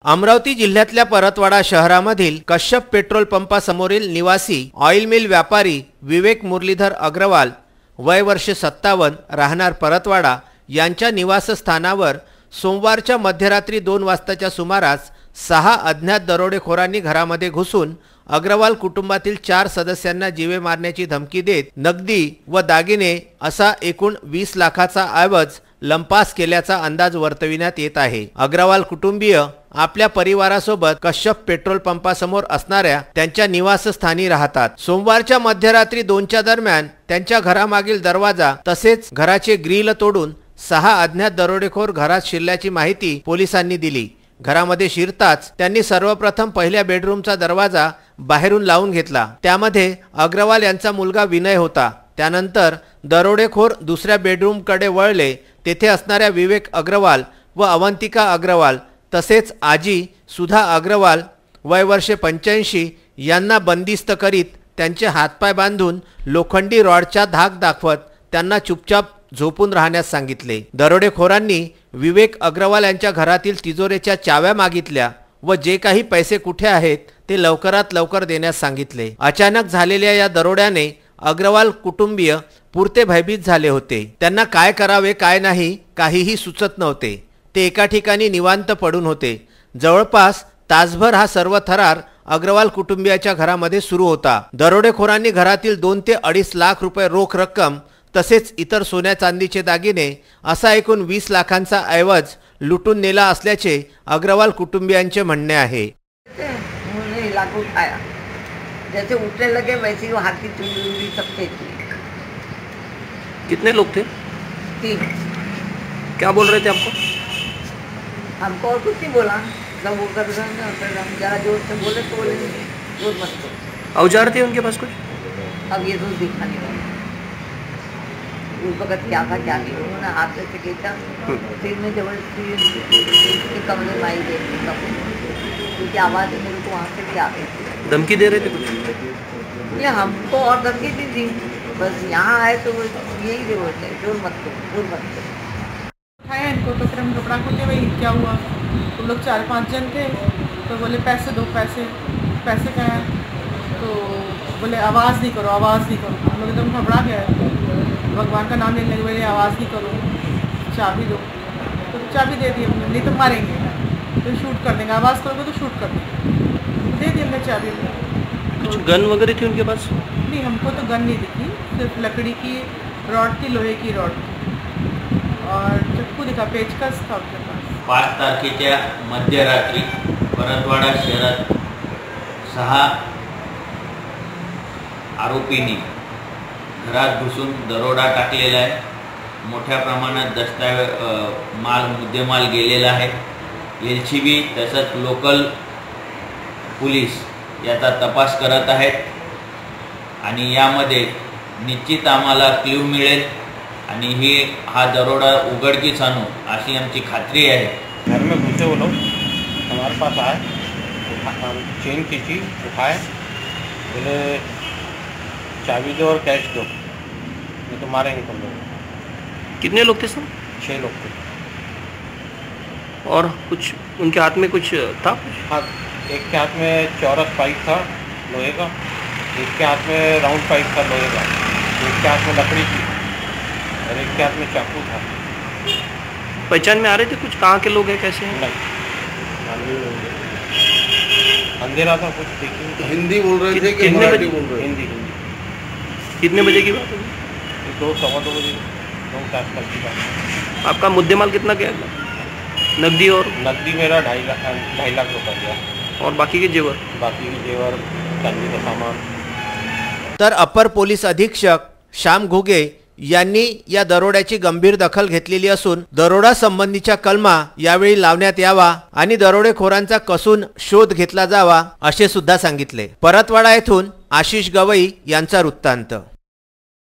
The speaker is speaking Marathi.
अमरावती जिल्ह्यातल्या परतवाडा शहरामधील कश्यप पेट्रोल पंपासमोरील निवासी ऑइल मिल व्यापारी विवेक मुरलीधर अग्रवाल वय वर्ष 57 राहणार परतवाडा यांच्या निवासस्थानावर सोमवारच्या मध्यरात्री 2 वाजताच्या सुमारास 6 अज्ञात दरोडेखोरांनी घरामध्ये घुसून अग्रवाल कुटुंबातील 4 सदस्यांना जीवे मारण्याची धमकी देत नगदी व दागिने असा एकूण 20 लाखाचा ऐवज लंपास केल्याचा अंदाज वर्तविण्यात येत आहे। अग्रवाल कुटुंबीय आपल्या परिवारासोबत कश्यप पेट्रोल पंपासमोर असणाऱ्या त्यांच्या निवासस्थानी राहतात। सोमवारच्या मध्यरात्री 2च्या दरम्यान त्यांच्या घरामागील दरवाजा तसेच घराचे ग्रिल तोडून 6 अज्ञात दरोडेखोर घरात शिरल्याची माहिती पोलिसांनी दिली। घरामध्ये शिरताच त्यांनी सर्वप्रथम पहिल्या बेडरूमचा दरवाजा बाहेरून लावून घेतला। त्यामध्ये अग्रवाल यांचा मुलगा विनय होता। त्यानंतर दरोडेखोर दुसऱ्या बेडरूमकडे वळले। तेथे असणाऱ्या विवेक अग्रवाल व अवंतिका अग्रवाल तसेच आजी सुधा अग्रवाल वय वर्ष 85 यांना बंदिस्त करीत त्यांचे हातपाय बांधून लोखंडी रॉडचा धाक दाखवत त्यांना चुपचाप झोपून राहण्यास सांगितले। दरोडेखोरांनी विवेक अग्रवाल यांच्या घरातील तिजोरीच्या चाव्या मागितल्या व जे काही पैसे कुठे आहेत ते लवकरात लवकर देण्यास सांगितले। अचानक झालेल्या या दरोड्याने अग्रवाल कुटुंबीय पुरते भयभीत झाले होते। त्यांना काय करावे काय नाही काहीही सुचत नव्हते। ते एका ठिकाणी निवांत पडून होते। जवळपास तासभर हा सर्व थरार अग्रवाल कुटुंबियाच्या घरामध्ये सुरू होता। दरोडेखोरांनी घरातील 2 ते 2.5 लाख रुपये रोख रक्कम तसेच इतर सोन्या चांदीचे दागिने असा एकूण 20 लाखांचा ऐवज लुटून नेला असल्याचे अग्रवाल कुटुंबियांचे म्हणणे आहे। जैसे उठने लगे वैसे ही हाथ की चुंडी सब फेंक दी। कितने लोग थे? 3। क्या बोल रहे थे आपको? हमको और कुछ नहीं बोला। जब वो कर हम जरा जोर से बोले तो बोले जोर मत करो। औजार थे उनके पास कुछ? अब ये रोज दिखाने वाला उस वक्त क्या था क्या नहीं। उन्होंने हाथ से खींचा फिर में जबरदस्ती कमरे में आई देखी क्योंकि आवाज़ मेरे को वहाँ से भी आ गई थी। धमकी दे रहे थे कुछ? ये हमको और धमकी नहीं दी। बस यहाँ आए तो यही जो होते हैं जोर मत करो जोर मत करो। उठाया इनको तो फिर हम घबरा खोते भाई क्या हुआ। तुम लोग 4-5 जन थे तो बोले पैसे दो पैसे क्या है तो बोले आवाज़ नहीं करो हम लोग एकदम घबरा गए। भगवान का नाम लेने लगे बोले आवाज़ नहीं करो चाबी दो तो चाबी दे दी हमने। नहीं तो मारेंगे तो शूट कर देंगे आवाज़ करोगे तो शूट कर देंगे। दे दी हमने चाबी। कुछ गन वगैरह थी उनके पास? नहीं हमको तो गन नहीं दिखी सिर्फ लकड़ी की रॉड थी लोहे की रॉड और चक्कू दिखा पेचकस था उनके पास। 5 तारखेच्या मध्यरात्री परतवाडा शहरात 6 आरोपींनी घरात घुसून दरोडा टाकलेला आहे। मोठ्या प्रमाणात मुद्देमाल गेलेला आहे। एलसीबी तसंच लोकल पोलीस याचा तपास करत आहेत आणि यामध्ये निश्चित आम्हाला क्ल्यू मिळेल आणि हा दरोडा उघडकीस आणू अशी आमची खात्री आहे। घर में घुसे वो लोग हमारे पास आए चेन खींची उठाए बोले चाबी दो और कैश दो नहीं तो मारेंगे तुम लोग। कितने लोग थे सर? 6 लोग थे। और कुछ उनके हाथ में कुछ था? हाँ एक के हाथ में चौरस पाइप था लोहे का, एक के हाथ में राउंड पाइप था लोहे का, एक के हाथ में लकड़ी थी और एक के हाथ में चाकू था। पहचान में आ रहे थे कुछ कहाँ के लोग हैं कैसे हैं? नहीं अंधेरा था कुछ देखिए। हिंदी बोल रहे थे कि मराठी बोल रहे? हिंदी। कितने बजे की बात है? 2-2:15 बजे 2 के आसपास की बात। आपका मुद्देमाल कितना गया? नकदी और नकदी मेरा 2.5 लाख रुपये गया और बाकी के जेवर चांदी का सामान। तर अपर पोलीस अधीक्षक श्याम घुगे यांनी या दरोड्याची गंभीर दखल घेतलेली असून दरोडा संबंधीच्या कलमा यावेळी लावण्यात यावा आणि दरोडेखोरांचा कसून शोध घेतला जावा असे सुद्धा सांगितले। परतवाडा येथून आशिष गवई यांचा वृत्तांत।